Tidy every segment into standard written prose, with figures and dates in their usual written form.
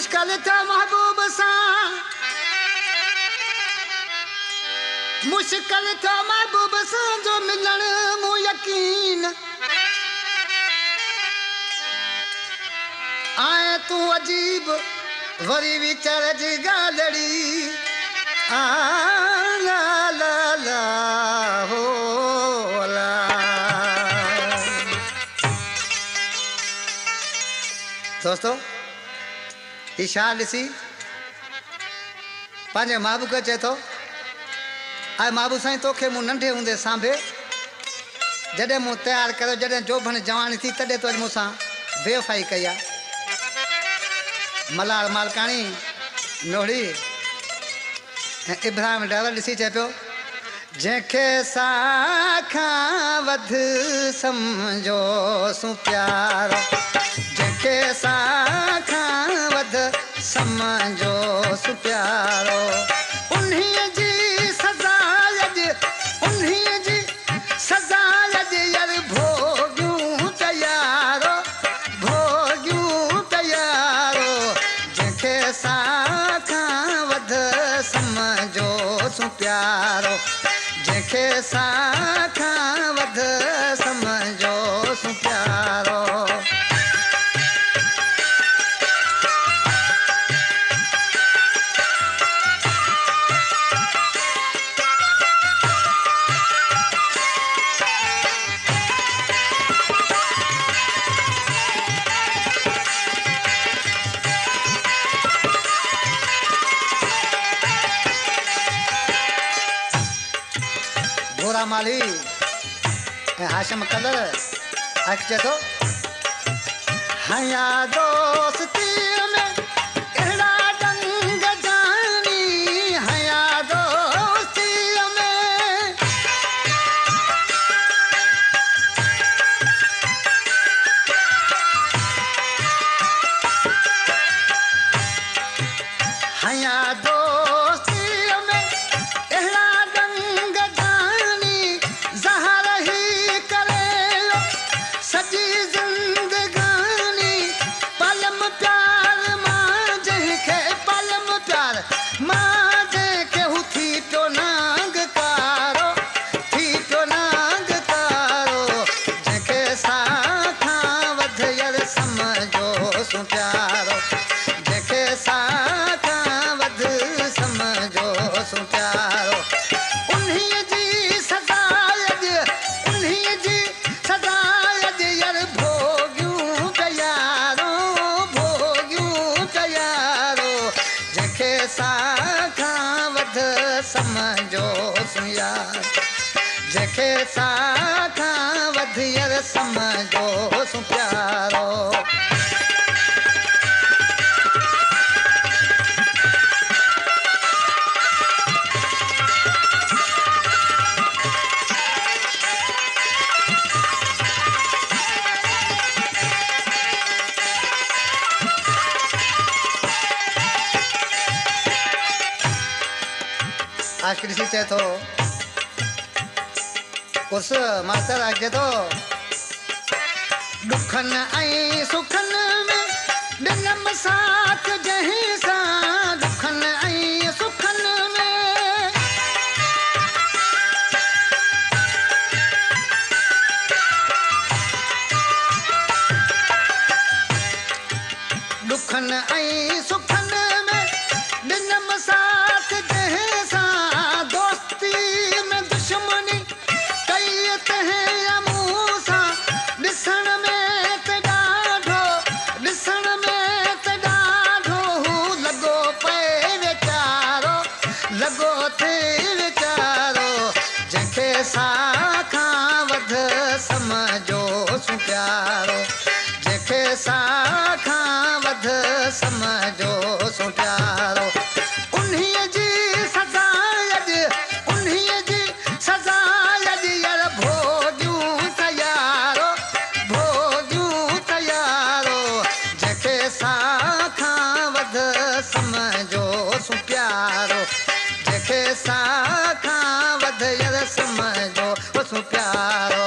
मुश्किल था महबूब सा मुश्किल था महबूब सा जो मिलन मु यकीन आए तू अजीब वरी विचार जी गालड़ी आ ला ला ला हो ला। दोस्तों ही शाल ॾिसी पंहिंजे महबूब खे चए थो आए महबूब साईं तोखे मूं नंढे हूंदे सांभे जॾहिं मूं तयारु कयो जॾहिं जोभण जवानी थी तॾहिं तो मूंसां बेवफ़ाई कई आहे। मलार मालकाणी नोड़ी ऐं इब्राहिम ड्राइवर ॾिसी चए पियो जंहिंखे साखां वध सम्झोसि प्यारो जंहिंखे साखां वध सम्झोसि प्यारो उन्हीअ जी सज़ा अॼु उन्हीअ जी सज़ा अॼु यार भोॻियूं तयारो जंहिंखे साखां वध सम्झोसि प्यारो जंहिंखे साखां वध सम्झोसि प्यारो। गोरा माली हाशम कलर अचे थो हया दोस्ती में अहिड़ा रंग जानी हया दोस्ती में हया दोस्ती में अहिड़ा रंग सजी जिंदगानी पलम प्यार मां जंहिंखे पलम प्यार मां जंहिंखे हू थी पियो नांग कारो जंहिंखे साखां वध यार सम्झोसि प्यारो जंहिंखे साखां वध सम्झोसि प्यारो उन्हीअ जी सज़ा अॼु उन्हीअ जी सज़ा भोॻियूं तयारो जंहिंखे साखां वध सम्झोसि यार जंहिंखे साखां वध यार सम्झोसि प्यारो। आज की ॾिसी चए थो उस मास्तर अचे थो ॾुखनि ऐं सुखनि में ॾिनमि साथ जंहिं सां ॾुखनि ऐं सुखनि में ॾुखनि ऐं सुखनि में ॾिनमि साथ जंहिं सां दुश्मनी कई तंहिं मूं सां ॾिसण में त ॾाढो लॻो पए वीचारो लॻो थिए वीचारो जंहिंखे साखां वध सम्झोसि प्यारो जंहिंखे साखां वध सम्झोसि प्यारो उन्हीअ जी सज़ा अॼु उन्हीअ जी सज़ा अॼु यार भोॻियूं तयारो जंहिंखे साखां वध सम्झोसि प्यारो जंहिंखे साखां वध यार सम्झोसि प्यारो।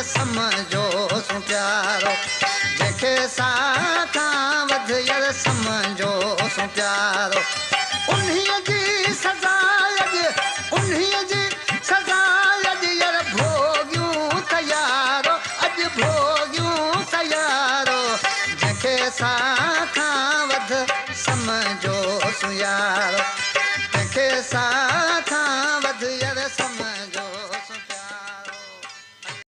समझो सु प्यारो जंहिंखे सां खां वध यार समझो सु प्यारो